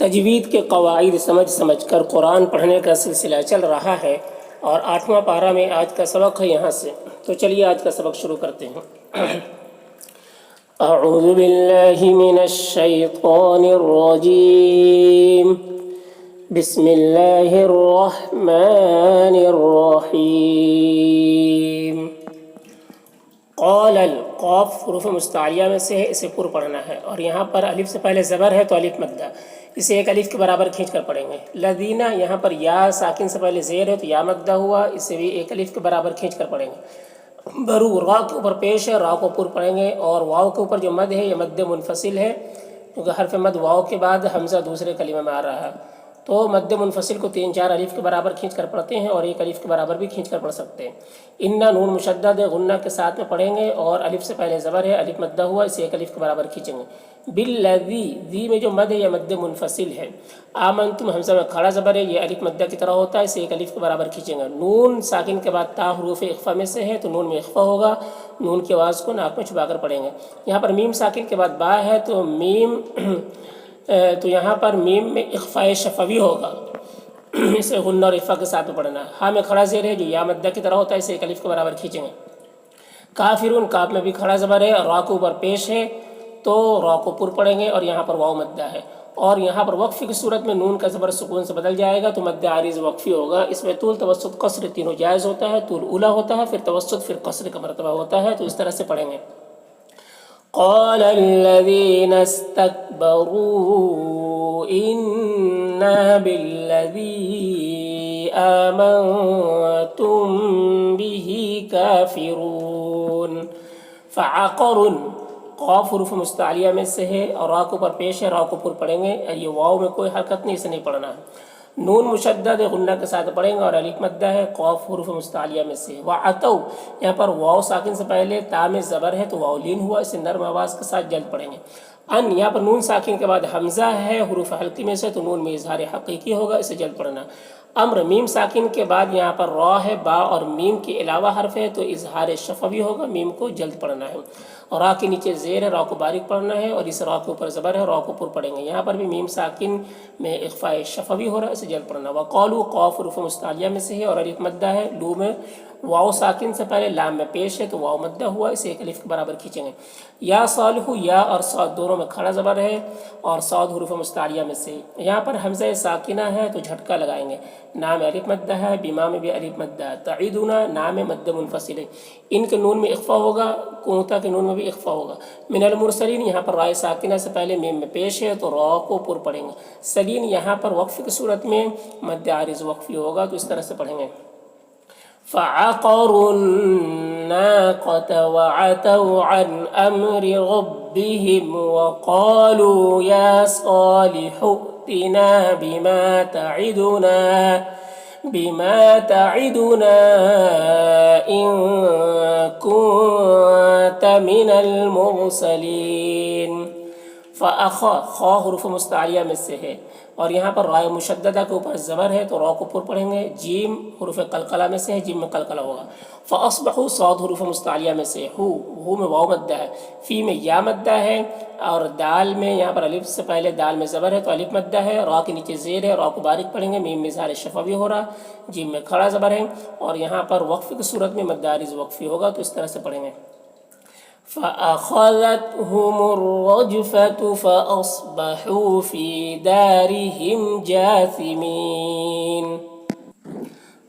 تجوید کے قواعد سمجھ کر قرآن پڑھنے کا سلسلہ چل رہا ہے اور 8واں پارہ میں آج کا سبق ہے یہاں سے، تو چلیے آج کا سبق شروع کرتے ہیں۔ اعوذ باللہ من الشیطان الرجیم، بسم اللہ الرحمن الرحیم۔ قال القاف حروف مستعلیہ میں سے ہے، اسے پر پڑھنا ہے، اور یہاں پر الف سے پہلے زبر ہے تو الف مدہ، اسے ایک الف کے برابر کھینچ کر پڑھیں گے۔ لذینہ یہاں پر یا ساکن سے پہلے زیر ہے تو یا مدہ ہوا، اسے بھی ایک الف کے برابر کھینچ کر پڑھیں گے۔ برو را کے اوپر پیش ہے، را کو پر پڑھیں گے، اور واو کے اوپر جو مد ہے یہ مد منفصل ہے، کیونکہ حرف مد واو کے بعد حمزہ دوسرے کلمہ میں آ رہا ہے، تو مد منفصل کو 3-4 الف کے برابر کھینچ کر پڑھتے ہیں اور ایک الف کے برابر بھی کھینچ کر پڑھ سکتے ہیں۔ انا نون مشدد غنہ کے ساتھ میں پڑھیں گے، اور الف سے پہلے زبر ہے، الف مدہ ہوا، اسے ایک الف کے برابر کھینچیں گے۔ بالذی ذی میں جو مد ہے یہ مد منفصل ہے۔ آمنتم حمزہ میں کھڑا زبر ہے، یہ الف مدہ کی طرح ہوتا ہے، اسے ایک الف کے برابر کھینچیں گے۔ نون ساکن کے بعد تا حروف اخفا میں سے ہے تو نون میں اخفا ہوگا، نون کی آواز کو ناک میں چھپا کر پڑھیں گے۔ یہاں پر میم ساکن کے بعد با ہے تو یہاں پر میم میں اخفاء شفوی ہوگا، اسے غنہ اور اخفا کے ساتھ میں پڑھنا ہے۔ ہاں میں کھڑا زیر ہے جو یا مدہ کی طرح ہوتا ہے، اسے ایک الف کے برابر کھینچیں گے۔ کافرون کاف میں بھی کھڑا زبر ہے، را کے اوپر پیش ہے تو را کو پر پڑھیں گے، اور یہاں پر واو مدہ ہے، اور یہاں پر وقفی کی صورت میں نون کا زبر سکون سے بدل جائے گا تو مد عارض وقفی ہوگا۔ اس میں طول توسط قصر تینوں جائز ہوتا ہے، طول اولا ہوتا ہے، پھر توسط، پھر قصر کا مرتبہ ہوتا ہے، تو اس طرح سے پڑھیں گے۔ قال الذين استكبروا إنا بالذي آمنتم به كافرون۔ فعقر قاف حروف مستعلیہ میں سے ہے اور را کو پر پیش ہے، را کو پر پڑھیں گے، یہ واو میں کوئی حرکت نہیں، اسے نہیں پڑھنا ہے۔ نون مشدد غنہ کے ساتھ پڑھیں گے اور الف مدہ ہے، قاف حروف مستعلیہ میں سے۔ وعتو یہاں پر واو ساکن سے پہلے تا میں زبر ہے تو واو لین ہوا، اسے نرم آواز کے ساتھ جلد پڑھیں گے۔ ان یہاں پر نون ساکن کے بعد حمزہ ہے حروف حلقی میں سے تو نون میں اظہار حقیقی ہوگا، اسے جلد پڑھنا۔ امر میم ساکن کے بعد یہاں پر را ہے، با اور میم کے علاوہ حرف ہے تو اظہار شفوی ہوگا، میم کو جلد پڑھنا ہے، اور را کے نیچے زیر ہے، را کو باریک پڑھنا ہے، اور اس را کے اوپر زبر ہے، را کو پر پڑھیں گے۔ یہاں پر بھی میم ساکن میں اخفاء شفوی ہو رہا ہے، اسے جلد پڑھنا۔ وقالو قاف حروف مستعلیہ میں سے ہے اور الف مدہ ہے۔ لو میں واو ساکن سے پہلے لام میں پیش ہے تو واو مدہ ہوا، اسے ایک الف کے برابر کھینچیں گے۔ یا صالح یا اور صاد دونوں میں کھڑا زبر ہے اور صاد حروف مستعلیہ میں سے۔ یہاں پر حمزہ ساکنہ ہے تو جھٹکا لگائیں گے، نام الف مدہ ہے، بیما میں بھی الف مدہ ہے۔ تعیدنا نام مد منفصل ہے، ان کے نون میں اخفا ہوگا، کوتا کے نون میں بھی اخفا ہوگا۔ من المرسلین یہاں پر رائے ساکنہ سے پہلے میم میں پیش ہے تو را کو پر پڑھیں گے۔ سلین یہاں پر وقف کی صورت میں مد عارض وقفی ہوگا تو اس طرح سے پڑھیں گے۔ فعقروا الناقة وعتوا عن أمر ربهم وقالوا يا صالح ائتنا بما تعدنا إن كنت من المرسلين۔ فأخا خا حروف مستعلیہ میں سے ہے اور یہاں پر رائے مشددہ کے اوپر زبر ہے تو را کو پر پڑھیں گے۔ جیم حروف قلقلہ میں سے ہے، جیم میں قلقلہ ہوگا۔ فاصبحوا صاد حروف مستعلیہ میں سے، ہو میں واو مدہ ہے، فی میں یا مدہ ہے، اور دال میں یہاں پر الف سے پہلے دال میں زبر ہے تو الف مدہ ہے، را کے نیچے زیر ہے، را کو باریک پڑھیں گے، میم میں اظہار شفوی ہو رہا، جیم میں کھڑا زبر ہے، اور یہاں پر وقف کی صورت میں مد عارض وقفی ہوگا تو اس طرح سے پڑھیں گے۔ فأخذتهم الرجفة فأصبحوا في دارهم جاثمين۔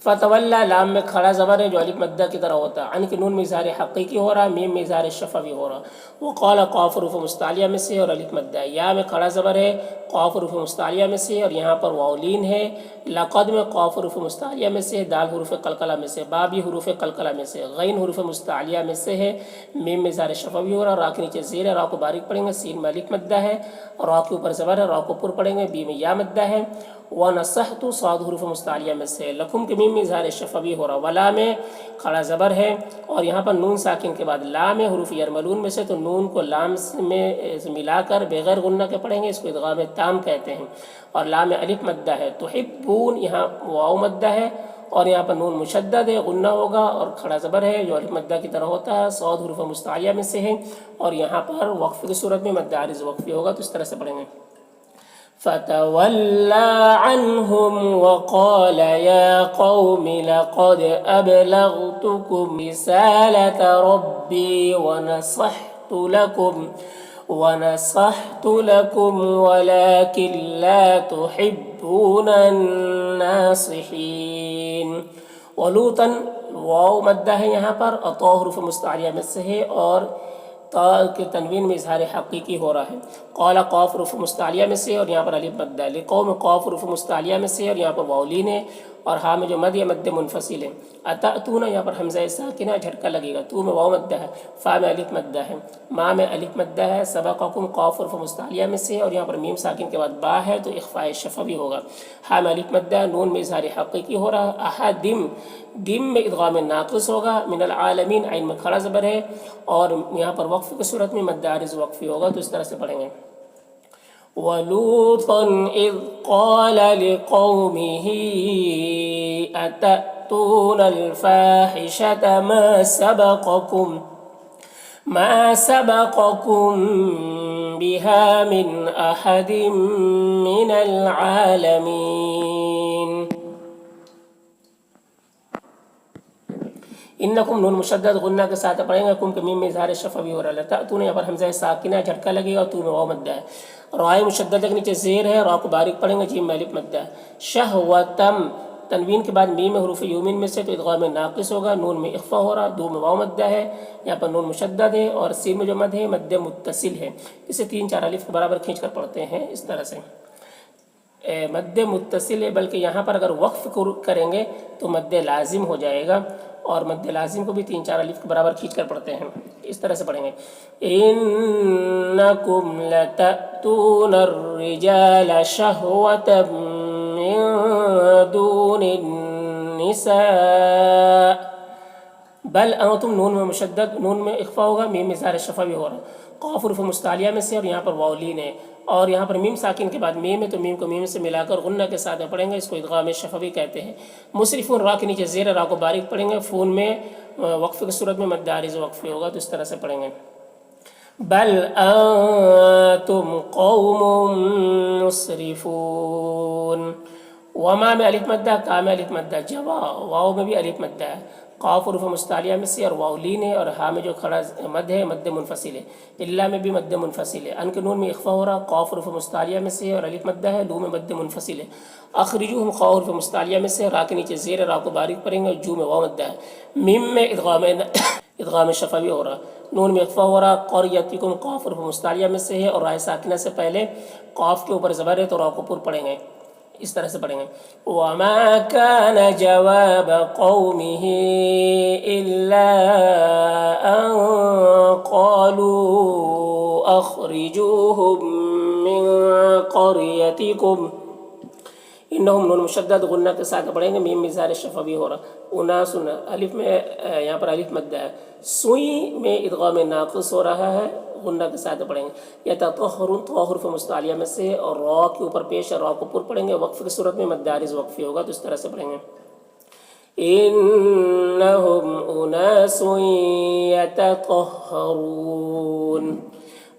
فتولى لام میں کھڑا زبر ہے جو الف مدہ کی طرح ہوتا ہے، عن کے نون میں اظہار حقیقی ہو رہا، میم میں اظہار شفوی ہو رہا۔ وقال قاف حروف مستعلیہ میں سے اور الف مدہ ہے۔ یا میں کھڑا زبر ہے، قاف حروف مستعلیہ میں سے، اور یہاں پر واو لین ہے۔ لقد میں قاف حروف مستعلیہ میں سے، دال حروف قلقلہ میں سے، با بھی حروف قلقلہ میں سے، غین حروف مستعلیہ میں سے ہے، میم میں اظہار شفوی ہو رہا، را کے نیچے زیر ہے، را کو باریک پڑھیں گے، سین میں الف مدہ ہے، اور را کے اوپر زبر ہے، را کو پر پڑھیں گے، بی میں یا مدہ ہے۔ ونصحت صاد حروف مستعلیہ میں سے، لکم کے میم میں اظہار شفوی ہو رہا، ولا میں کھڑا زبر ہے، اور یہاں پر نون ساکن کے بعد لام ہے حروف یرملون میں سے تو نون کو لام میں ملا کر بغیر غنہ کے پڑھیں گے، اس کو ادغام تام کہتے ہیں، اور لام میں الف مدہ ہے۔ تحبون یہاں واو مدہ ہے اور یہاں پر نون مشدد ہے، غنہ ہوگا، اور کھڑا زبر ہے جو الف مدہ کی طرح ہوتا ہے، صاد حروف مستعلیہ میں سے ہے، اور یہاں پر وقف کی صورت میں مد عارض وقفی ہوگا تو اس طرح سے پڑھیں گے۔ فتولى عنهم وقال يا قوم لقد أبلغتكم رسالة ربي ونصحت لكم ولكن لا تحبون الناصحين. ولوطن واو مدہ ہے یہاں پر، اور تو حروف مستعلیہ میں سے ہے، اور تا کے تنوین میں اظہار حقیقی ہو رہا ہے. قال قاف حروف مستعلیہ میں سے اور یہاں پر الف مدہ ہے. لقوم قاف حروف مستعلیہ میں سے اور یہاں پر واو لین ہے، اور ہاں میں جو مد یا مد منفصل ہے. اتأتون یہاں پر حمزہ ساکنہ جھٹکا لگے گا. تو میں واو مدہ ہے، فا میں الف مدہ ہے، ما میں الف مدہ ہے. سبقکم قاف حروف مستعلیہ میں سے اور یہاں پر میم ساکن کے بعد با ہے تو اخفاء شفوی ہوگا. ہاں میں الف مدہ ہے، نون میں اظہار حقیقی ہو رہا ہے. احدم دم میں ادغام ناقص ہوگا. من العالمین عین میں کھڑا زبر ہے، اور یہاں پر وقف کی صورت میں مد عارض وقفی ہوگا، تو اس طرح سے پڑھیں گے. وَلُوطًا إِذْ قَالَ لِقَوْمِهِ أَتَأْتُونَ الْفَاحِشَةَ مَا سَبَقَكُم بِهَا مِنْ أَحَدٍ مِّنَ الْعَالَمِينَ. انکم نون مشدد غنہ کے ساتھ پڑھیں گے. کم کے میم میں اظہار شفوی ہو رہا ہے. تأتون یہاں پر حمزہ ساکنہ جھٹکا لگے گا، تو میں واو مدہ ہے. رائے مشدد کے نیچے زیر ہے، را کو باریک پڑھیں گے، جیم میں الف مدہ ہے. شہوتم تنوین کے بعد میم حروف یومین میں سے تو ادغام ناقص ہوگا، نون میں اخفا ہو رہا، دو میں واو مدہ ہے. یہاں پر نون مشدد ہے، اور سین میں جو مد ہے مد متصل ہے. اسے 3-4 الف کے برابر کھینچ کر پڑھتے ہیں اس طرح سے. مد متصل ہے، بلکہ یہاں پر اگر وقف کریں گے تو مد لازم ہو جائے گا، اور مد لازم کو بھی 3-4 الف کے برابر کھینچ کر پڑھتے ہیں. اس طرح سے پڑھیں گے. انکم لتأتون الرجال شہوة من دون النساء بل انتم نون میں مشدد، نون میں اخفا ہوگا، میم میں اظہار شفوی ہو رہا. قاف حروف مستعلیہ میں سے اور یہاں پر واو لین ہے، اور یہاں پر میم ساکن کے بعد میم ہے تو میم کو میم سے ملا کر غنہ کے ساتھ پڑھیں گے. اس کو ادغام شفوی کہتے ہیں. مصرفون را کے نیچے زیر، را کو باریک پڑھیں گے. فون میں وقف کی صورت میں مد عارض وقفی ہوگا، تو اس طرح سے پڑھیں گے. بل انتم قوم مسرفون. وما میں الف مدہ، کا میں الف مدہ، جوا واو میں بھی الف مدہ ہے. قاف حروف مستعلیہ میں سے اور واو لین ہے، اور ہاں میں جو کھڑا مد ہے مد منفصل ہے. اللہ میں بھی مد منفصل ہے. ان کے نون میں اخفا ہو رہا. قاف حروف مستعلیہ میں سے اور الف مدہ ہے، لو میں مد منفصل ہے. اخرجوہم قاف حروف مستعلیہ میں سے، را کے نیچے زیر، را کو باریک پڑھیں گے، جو میں واو مدہ ہے. میم میں ادغام شفوی ہو رہا، نون میں اخفا ہو رہا. قریتکم قاف حروف مستعلیہ میں سے ہے، اور رائے ساکنہ سے پہلے قاف کے اوپر زبر ہے تو را کو پر پڑھیں گے. اس طرح سے پڑھیں گے. وَمَا كَانَ جَوَابَ قَوْمِهِ إِلَّا أَن قَالُوا أَخْرِجُوهُم مِّن قَرْيَتِكُمْ. انہم نون مشدد غنہ کے ساتھ پڑھیں گے، میم اظہار شفوی ہو رہا. اناس الف میں یہاں پر الف مدہ ہے. سوئی میں ادغام ناقص ہو رہا ہے، غنہ کے ساتھ پڑھیں گے. یتطہرون تو حروف مستعلیہ میں سے اور را کے اوپر پیش ہے، را کو پر پڑھیں گے. وقف کی صورت میں مد عارض وقفی ہوگا، تو اس طرح سے پڑھیں گے. انہم اناس یتطہرون.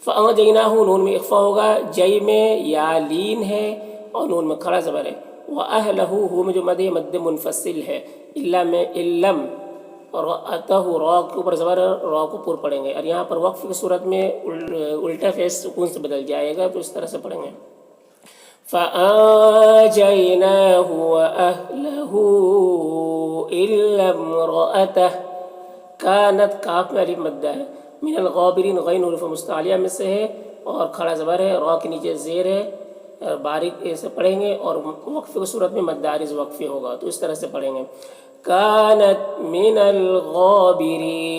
فانجیناہ نون میں اخفا ہوگا، جئی میں یا لین ہے اور نون میں کھڑا زبر ہے. وَأَهْلَهُ ہو میں جو مد ہے مد منفصل ہے. الا میں علم اور اتہ را کے اوپر زبر، را کو پر پڑھیں گے. اور یہاں پر وقف کی صورت میں الٹا فیس سکون سے بدل جائے گا، تو اس طرح سے پڑھیں گے. فَأَنجَيْنَاهُ وَأَهْلَهُ إِلَّا امْرَأَتَهُ كَانَتْ کاف میں الف مدہ ہے. من الغابرین غین حروف مستعلیہ میں سے ہے اور کھڑا زبر ہے، را کے نیچے زیر ہے، باریک سے پڑھیں گے، اور وقف کی صورت میں مد عارض وقفی ہوگا، تو اس طرح سے پڑھیں گے. كانت من الغابرين.